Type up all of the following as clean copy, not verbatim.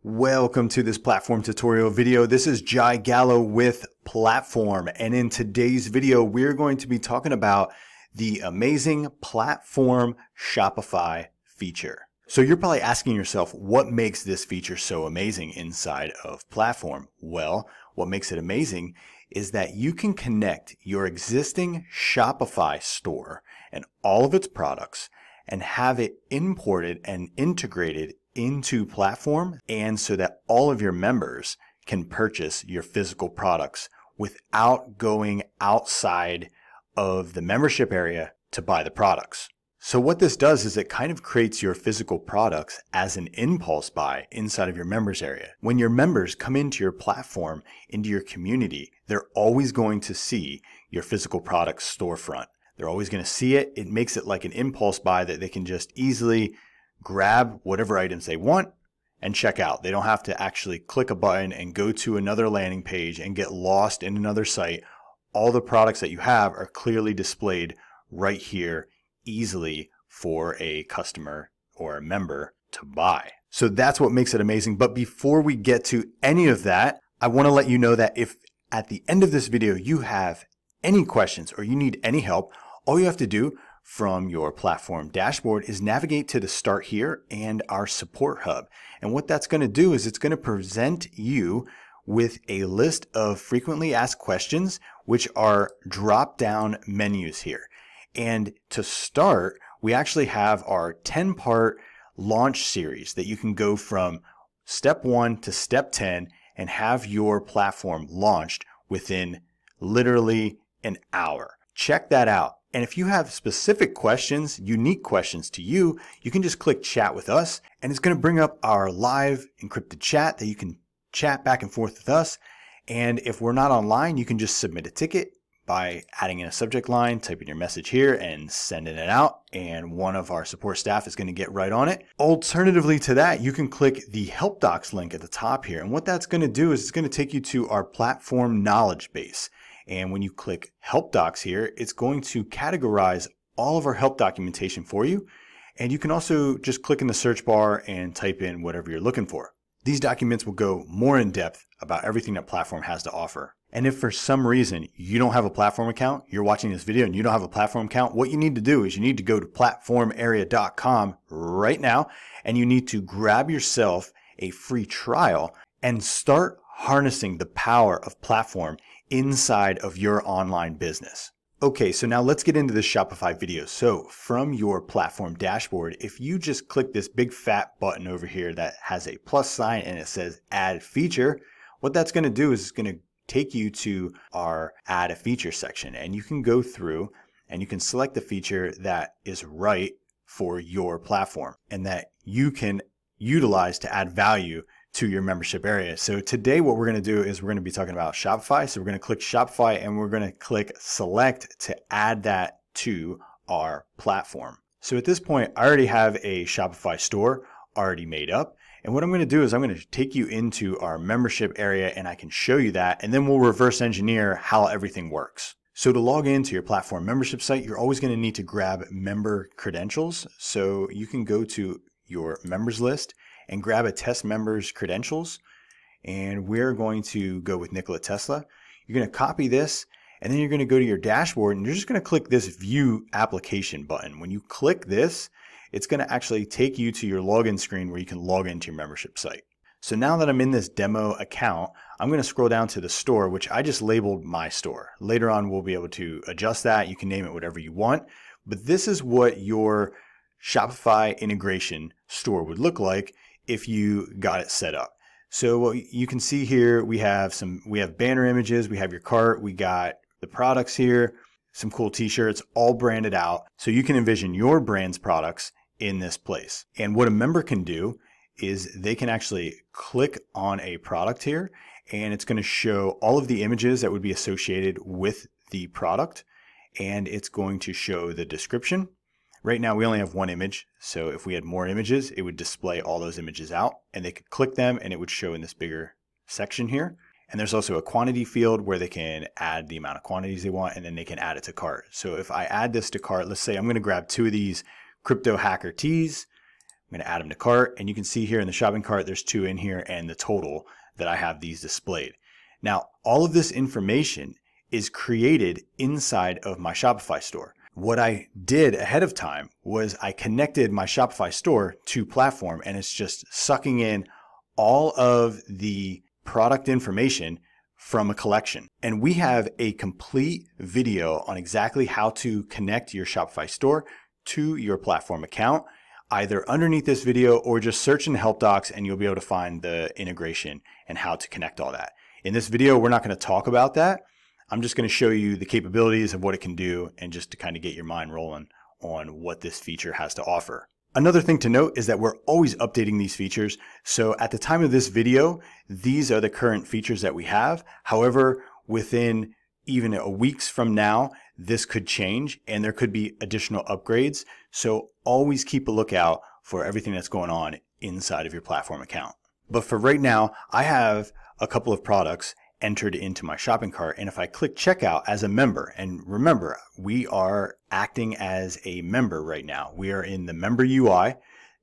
Welcome to this platform tutorial video. This is Jai Gallo with Platform, and in today's video we're going to be talking about the amazing Platform Shopify feature. So you're probably asking yourself, what makes this feature so amazing inside of Platform? Well, what makes it amazing is that you can connect your existing Shopify store and all of its products and have it imported and integrated into Platform, and so that all of your members can purchase your physical products without going outside of the membership area to buy the products. So what this does is it kind of creates your physical products as an impulse buy inside of your members area. When your members come into your platform, into your community, they're always going to see your physical products storefront. They're always going to see it. It makes it like an impulse buy that they can just easily grab whatever items they want and check out. They don't have to actually click a button and go to another landing page and get lost in another site. All the products that you have are clearly displayed right here easily for a customer or a member to buy. So that's what makes it amazing. But before we get to any of that, I want to let you know that if at the end of this video you have any questions or you need any help, all you have to do from your platform dashboard is navigate to the Start Here and our Support Hub. And what that's going to do is it's going to present you with a list of frequently asked questions, which are drop-down menus here. And to start, we actually have our 10-part launch series that you can go from step 1 to step 10 and have your platform launched within literally an hour. Check that out. And if you have specific questions, unique questions to you, you can just click chat with us, and it's going to bring up our live encrypted chat that you can chat back and forth with us. And if we're not online, you can just submit a ticket by adding in a subject line, typing your message here and sending it out, and one of our support staff is going to get right on it. Alternatively to that, you can click the Help Docs link at the top here. And what that's going to do is it's going to take you to our platform knowledge base. And when you click Help Docs here, it's going to categorize all of our help documentation for you. And you can also just click in the search bar and type in whatever you're looking for. These documents will go more in depth about everything that Platform has to offer. And if for some reason you don't have a Platform account, you're watching this video and you don't have a Platform account, what you need to do is you need to go to platformarea.com right now, and you need to grab yourself a free trial and start harnessing the power of Platform inside of your online business. Okay, so now let's get into this Shopify video. So from your platform dashboard, if you just click this big fat button over here that has a plus sign and it says add feature, what that's going to do is it's going to take you to our add a feature section, and you can go through and you can select the feature that is right for your platform and that you can utilize to add value to your membership area. So today what we're going to do is we're going to be talking about Shopify. So we're going to click Shopify and we're going to click select to add that to our platform. So at this point, I already have a Shopify store already made up. And what I'm going to do is I'm going to take you into our membership area and I can show you that, and then we'll reverse engineer how everything works. So to log into your platform membership site, you're always going to need to grab member credentials. So you can go to your members list and grab a test member's credentials, and we're going to go with Nikola Tesla. You're going to copy this, and then you're going to go to your dashboard and you're just going to click this View Application button. When you click this, it's going to actually take you to your login screen where you can log into your membership site. So now that I'm in this demo account, I'm going to scroll down to the store, which I just labeled my store. Later on, we'll be able to adjust that. You can name it whatever you want, but this is what your Shopify integration store would look like if you got it set up. So what you can see here, we have banner images, we have your cart, we got the products here, some cool t-shirts, all branded out. So you can envision your brand's products in this place. And what a member can do is they can actually click on a product here, and it's going to show all of the images that would be associated with the product, and it's going to show the description. Right now we only have one image, so if we had more images, it would display all those images out, and they could click them and it would show in this bigger section here. And there's also a quantity field where they can add the amount of quantities they want, and then they can add it to cart. So if I add this to cart, let's say I'm going to grab 2 of these crypto hacker tees. I'm going to add them to cart, and you can see here in the shopping cart, there's 2 in here and the total that I have these displayed. Now, all of this information is created inside of my Shopify store. What I did ahead of time was I connected my Shopify store to Platform, and it's just sucking in all of the product information from a collection. And we have a complete video on exactly how to connect your Shopify store to your Platform account, either underneath this video or just search in the help docs and you'll be able to find the integration and how to connect all that. In this video, we're not going to talk about that. I'm just going to show you the capabilities of what it can do and just to kind of get your mind rolling on what this feature has to offer. Another thing to note is that we're always updating these features. So at the time of this video, these are the current features that we have. However, within even a weeks from now, this could change and there could be additional upgrades. So always keep a lookout for everything that's going on inside of your Platform account. But for right now, I have a couple of products entered into my shopping cart, and if I click checkout as a member, and remember, we are acting as a member right now. We are in the member UI,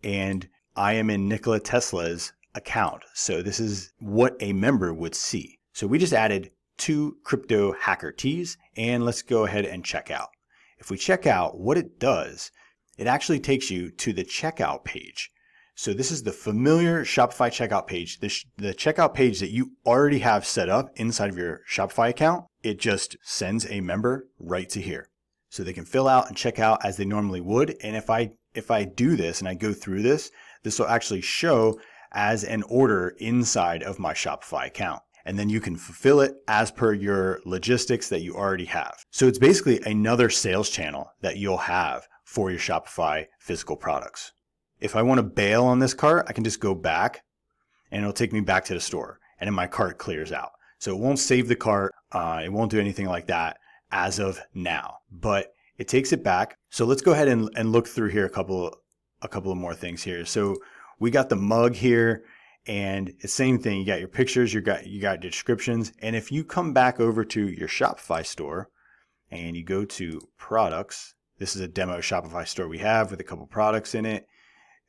and I am in Nikola Tesla's account. So this is what a member would see. So we just added 2 crypto hacker tees, and let's go ahead and check out. If we check out, what it does, it actually takes you to the checkout page. So this is the familiar Shopify checkout page, the checkout page that you already have set up inside of your Shopify account. It just sends a member right to here. So they can fill out and check out as they normally would. And if I do this and I go through this, this will actually show as an order inside of my Shopify account. And then you can fulfill it as per your logistics that you already have. So it's basically another sales channel that you'll have for your Shopify physical products. If I want to bail on this cart, I can just go back and it'll take me back to the store and then my cart clears out. So it won't save the cart. It won't do anything like that as of now, but it takes it back. So let's go ahead and look through here a couple of more things here. So we got the mug here and it's the same thing. You got your pictures, you got descriptions. And if you come back over to your Shopify store and you go to products, this is a demo Shopify store we have with a couple products in it.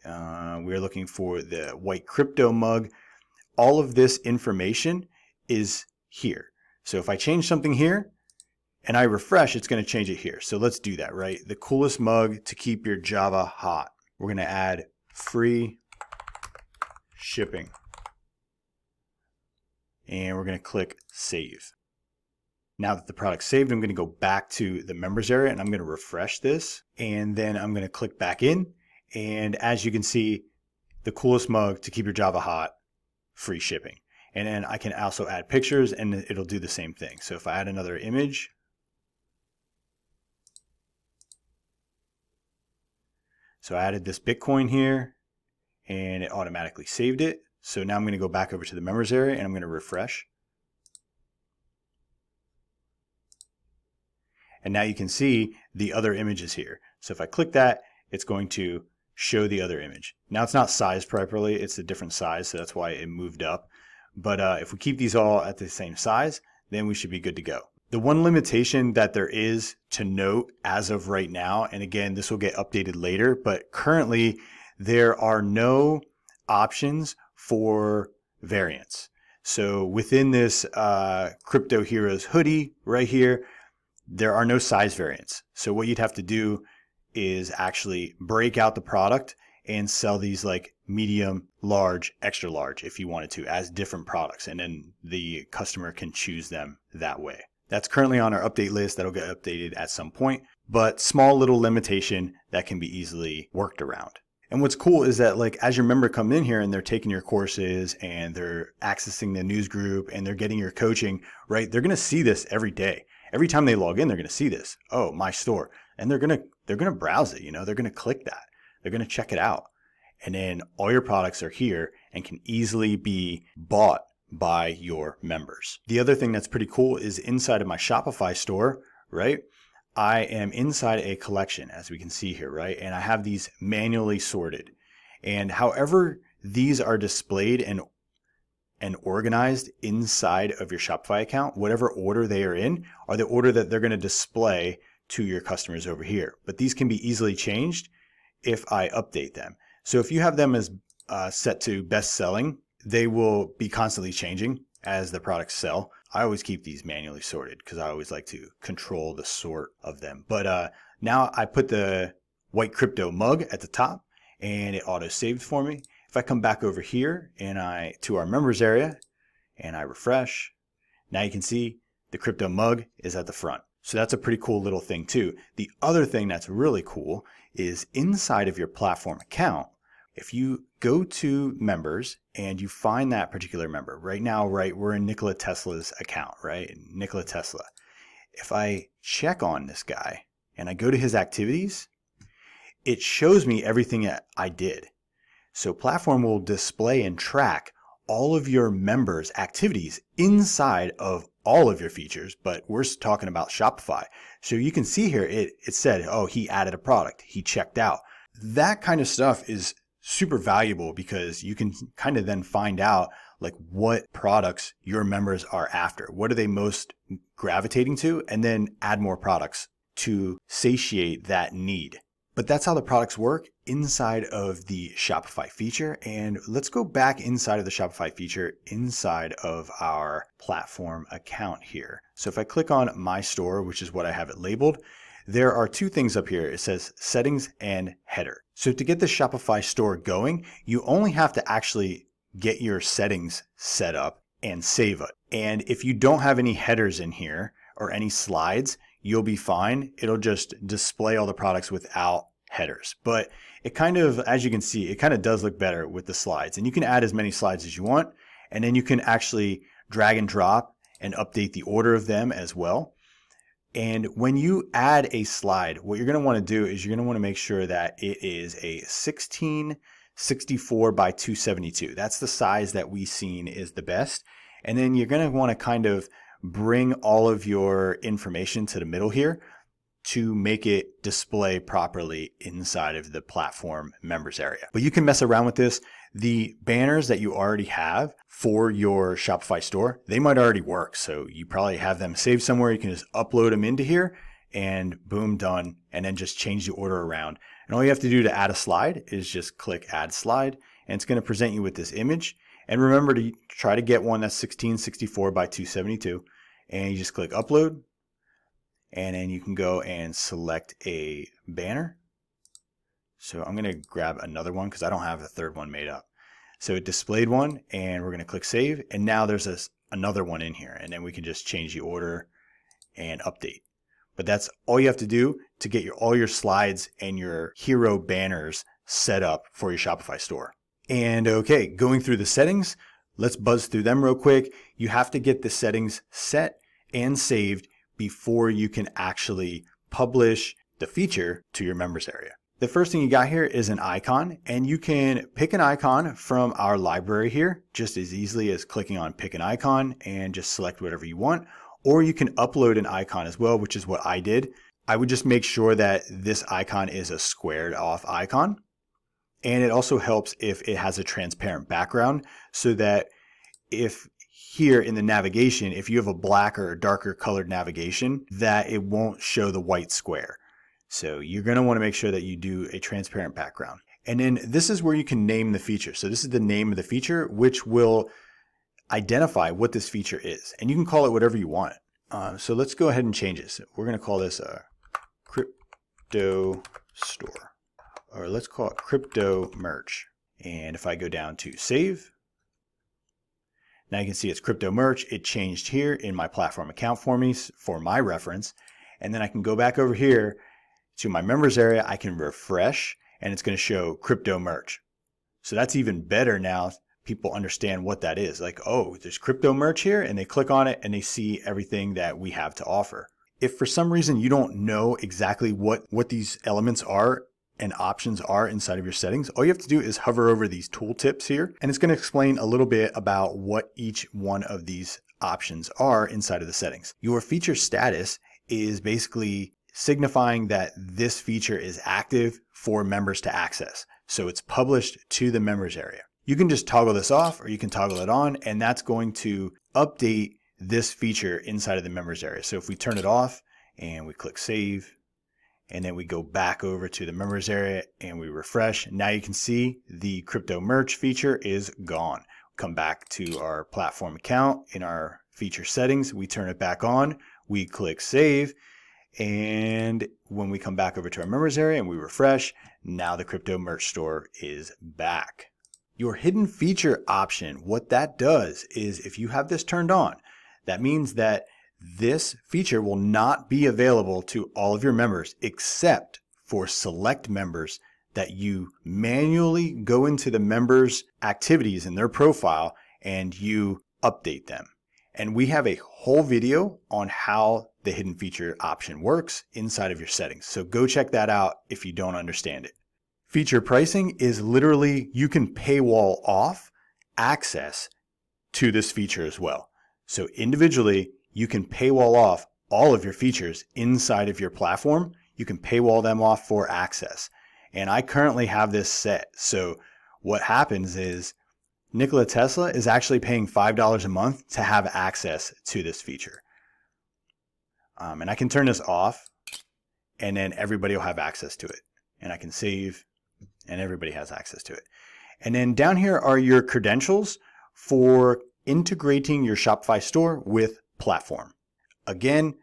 We're looking for the white crypto mug. All of this information is here. So if I change something here and I refresh, it's going to change it here. So let's do that, right? The coolest mug to keep your Java hot. We're going to add free shipping. And we're going to click save. Now that the product's saved, I'm going to go back to the members area and I'm going to refresh this. And then I'm going to click back in. And as you can see, the coolest mug to keep your Java hot, free shipping. And then I can also add pictures and it'll do the same thing. So if I add another image, so I added this Bitcoin here and it automatically saved it. So now I'm going to go back over to the members area and I'm going to refresh. And now you can see the other images here. So if I click that, it's going to show the other image. Now it's not sized properly, it's a different size, so that's why it moved up. But if we keep these all at the same size, then we should be good to go. The one limitation that there is to note as of right now, and again, this will get updated later, but currently there are no options for variants. So within this Crypto Heroes hoodie right here, there are no size variants. So what you'd have to do is actually break out the product and sell these like medium, large, extra large if you wanted to as different products, and then the customer can choose them that way. That's currently on our update list. That'll get updated at some point, but small little limitation that can be easily worked around. And what's cool is that like as your member come in here and they're taking your courses and they're accessing the news group and they're getting your coaching, right? They're going to see this every day. Every time they log in, they're going to see this. Oh, my store. And they're going to browse it, they're going to click that. They're going to check it out. And then all your products are here and can easily be bought by your members. The other thing that's pretty cool is inside of my Shopify store, right? I am inside a collection, as we can see here, right? And I have these manually sorted. And however these are displayed and organized inside of your Shopify account, whatever order they are in, are the order that they're going to display to your customers over here. But these can be easily changed if I update them. So if you have them as set to best selling, they will be constantly changing as the products sell. I always keep these manually sorted because I always like to control the sort of them. But now I put the white crypto mug at the top and it auto saved for me. If I come back over here and to our members area and I refresh, now you can see the crypto mug is at the front. So that's a pretty cool little thing too. The other thing that's really cool is inside of your platform account, if you go to members and you find that particular member, right now, we're in Nikola Tesla's account, right? Nikola Tesla. If I check on this guy and I go to his activities, it shows me everything that I did. So Platform will display and track all of your members' activities inside of all of your features, but we're talking about Shopify. So you can see here, it said, oh, he added a product, he checked out. That kind of stuff is super valuable because you can kind of then find out like what products your members are after. What are they most gravitating to? And then add more products to satiate that need. But that's how the products work inside of the Shopify feature. And let's go back inside of the Shopify feature inside of our platform account here. So if I click on My Store, which is what I have it labeled, there are two things up here. It says settings and header. So to get the Shopify store going, you only have to actually get your settings set up and save it. And if you don't have any headers in here or any slides, you'll be fine. It'll just display all the products without headers. But it kind of, as you can see, it kind of does look better with the slides. And you can add as many slides as you want. And then you can actually drag and drop and update the order of them as well. And when you add a slide, what you're going to want to do is you're going to want to make sure that it is a 1664 by 272. That's the size that we've seen is the best. And then you're going to want to kind of bring all of your information to the middle here to make it display properly inside of the platform members area. But you can mess around with this. The banners that you already have for your Shopify store, they might already work. So you probably have them saved somewhere. You can just upload them into here and boom, done. And then just change the order around. And all you have to do to add a slide is just click add slide. And it's going to present you with this image. And remember to try to get one that's 1664 by 272. And you just click upload. And then you can go and select a banner. So I'm going to grab another one because I don't have a third one made up. So it displayed one and we're going to click save. And now there's another one in here. And then we can just change the order and update. But that's all you have to do to get all your slides and your hero banners set up for your Shopify store. And okay, going through the settings, let's buzz through them real quick. You have to get the settings set and saved before you can actually publish the feature to your members area. The first thing you got here is an icon, and you can pick an icon from our library here just as easily as clicking on pick an icon and just select whatever you want. Or you can upload an icon as well, which is what I did. I would just make sure that this icon is a squared off icon. And it also helps if it has a transparent background so that if here in the navigation, if you have a black or a darker colored navigation, that it won't show the white square. So you're going to want to make sure that you do a transparent background. And then this is where you can name the feature. So this is the name of the feature, which will identify what this feature is. And you can call it whatever you want. So let's go ahead and change this. We're going to call this a crypto store, or let's call it crypto merch. And if I go down to save, now you can see it's crypto merch. It changed here in my platform account for me for my reference. And then I can go back over here to my members area. I can refresh and it's going to show crypto merch. So that's even better now. People understand what that is. Like, oh, there's crypto merch here, and they click on it and they see everything that we have to offer. If for some reason you don't know exactly what these elements are and options are inside of your settings, all you have to do is hover over these tooltips here, and it's going to explain a little bit about what each one of these options are inside of the settings. Your feature status is basically signifying that this feature is active for members to access. So it's published to the members area. You can just toggle this off or you can toggle it on, and that's going to update this feature inside of the members area. So if we turn it off and we click save and then we go back over to the members area and we refresh. Now you can see the crypto merch feature is gone. Come back to our platform account in our feature settings. We turn it back on. We click save. And when we come back over to our members area and we refresh, now the crypto merch store is back. Your hidden feature option, what that does is if you have this turned on, that means that this feature will not be available to all of your members except for select members that you manually go into the members' activities in their profile and you update them. And we have a whole video on how the hidden feature option works inside of your settings. So go check that out if you don't understand it. Feature pricing is literally you can paywall off access to this feature as well. So individually, you can paywall off all of your features inside of your platform. You can paywall them off for access. And I currently have this set. So what happens is Nikola Tesla is actually paying $5 a month to have access to this feature. And I can turn this off and then everybody will have access to it. And I can save and everybody has access to it. And then down here are your credentials for integrating your Shopify store with platform. Again,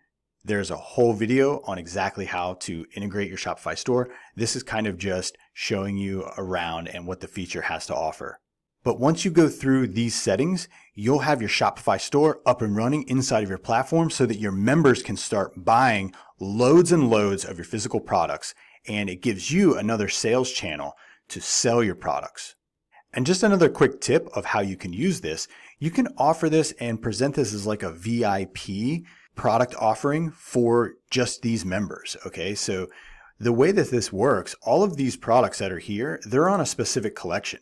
there's a whole video on exactly how to integrate your Shopify store. This is kind of just showing you around and what the feature has to offer. But once you go through these settings, you'll have your Shopify store up and running inside of your platform so that your members can start buying loads and loads of your physical products, and it gives you another sales channel to sell your products. And just another quick tip of how you can use this, you can offer this and present this as like a VIP product offering for just these members. Okay, so the way that this works, all of these products that are here, they're on a specific collection.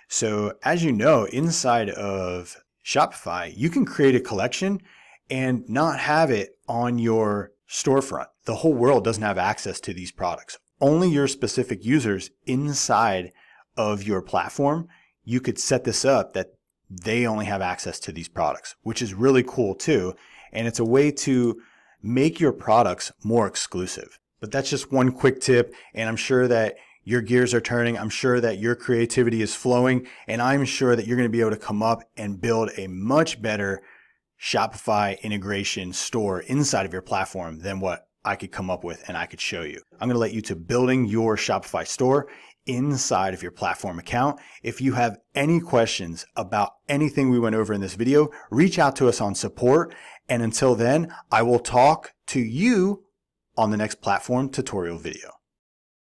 So as you know, inside of Shopify, you can create a collection and not have it on your storefront. The whole world doesn't have access to these products. Only your specific users inside of your platform, you could set this up that they only have access to these products, which is really cool too. And it's a way to make your products more exclusive. But that's just one quick tip, and I'm sure that your gears are turning. I'm sure that your creativity is flowing, and I'm sure that you're going to be able to come up and build a much better Shopify integration store inside of your platform than what I could come up with and I could show you. I'm going to let you to building your Shopify store inside of your platform account. If you have any questions about anything we went over in this video, reach out to us on support. And until then, I will talk to you on the next platform tutorial video.